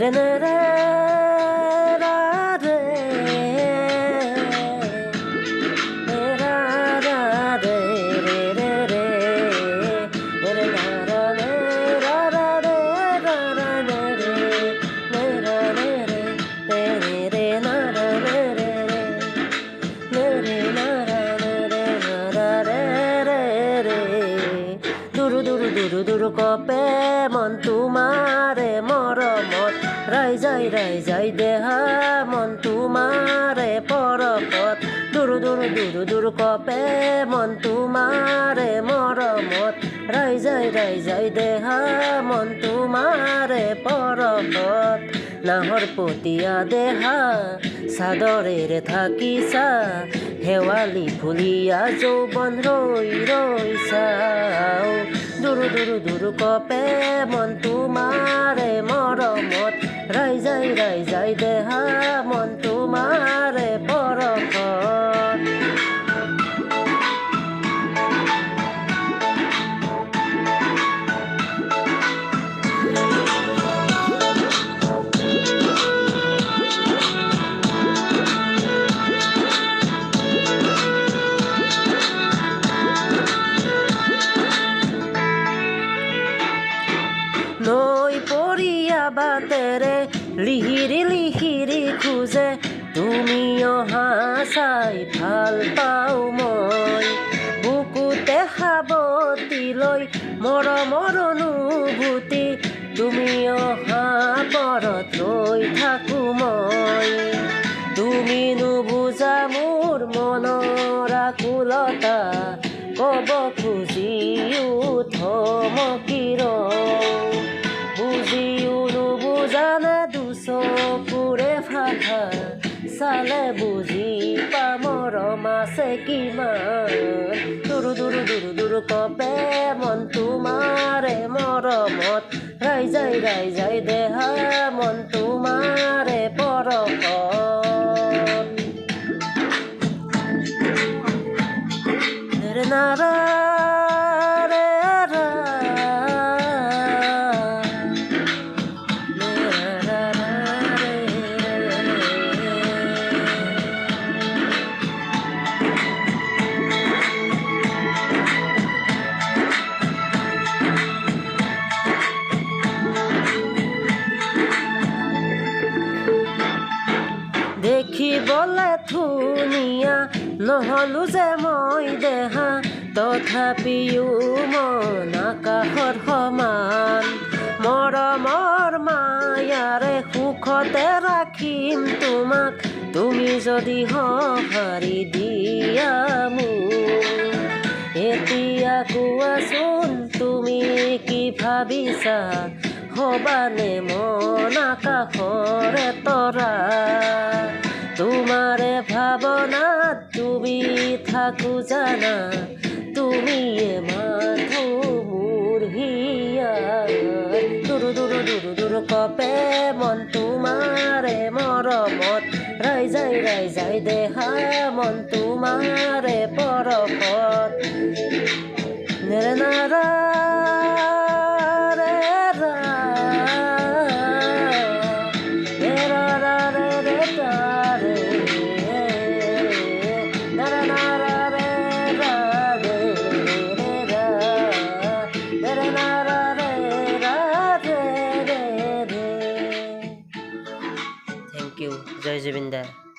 রে রে রে রা রে রা রা রে রে রে রে রে রা রা রে রা রা রে রা রা রে রে রা রে রে রে না রা রে রে রে না রা রে রা রে রে দুরু দুরু দুরু দুরু কপে মন তোমারে মৰমত ৰাই যায় দেহা মন তোমাৰে পৰপত দুৰু দুৰু দুৰু দুৰু কপে মন তোমাৰে মৰমত ৰাই যায় দেহা মন তোমাৰে পৰপত নাহৰ পতিয়া দেহা চাদৰেৰে থাকিছা হেৱালি ফুলিয়া যৌৱন ৰৈ চাও দুৰু দুৰু দুৰু কপে মন তোমাৰে মৰমত ৰাই যায় দেহা মন তোমাৰে পৰপত নৈ পৰিয়া বাটেৰে লিহিৰি খোজে তুমি অহা চাই ভাল পাওঁ মই বুকুতে সাৱটি লৈ মৰমৰ অনুভূতি তুমি অহা পৰত ৰৈ থাকোঁ মই তুমি নুবুজা মোৰ মনৰ আকুলতা ক'ব খুজিও থমকি বুজিও নুবুজানে দুচকুৰে ভাষা চালে বুজি পাম মৰম আছে কিমান দুৰু দুৰু দুৰু দুৰু কপে মন তোমাৰে মৰমত ৰাই যায় দেহা মন তোমাৰে পৰপত ৰে না ৰা ৰে ৰা দেখিবলে ধুনীয়া নহ'লো যে মই দেহা তথাপিও মন আকাশৰ সমান মৰমৰ মায়াৰে সুখতে ৰাখিম তোমাক তুমি যদি সঁহাৰি দিয়া মোক এতিয়া কোৱাচোন তুমি কি ভাবিছা হবানে মন আকাশৰে তৰা তোমাৰে ভাৱনাত তুমি থাকো জানা তুমিয়ে মাথো মোৰ হিয়া দুৰু দুৰু দুৰু দুৰু কপে মন তোমাৰে মৰমত ৰাই যায় দেহা মন তোমাৰে পৰপত নেৰে নাৰা Thank you, Jai Jubinder.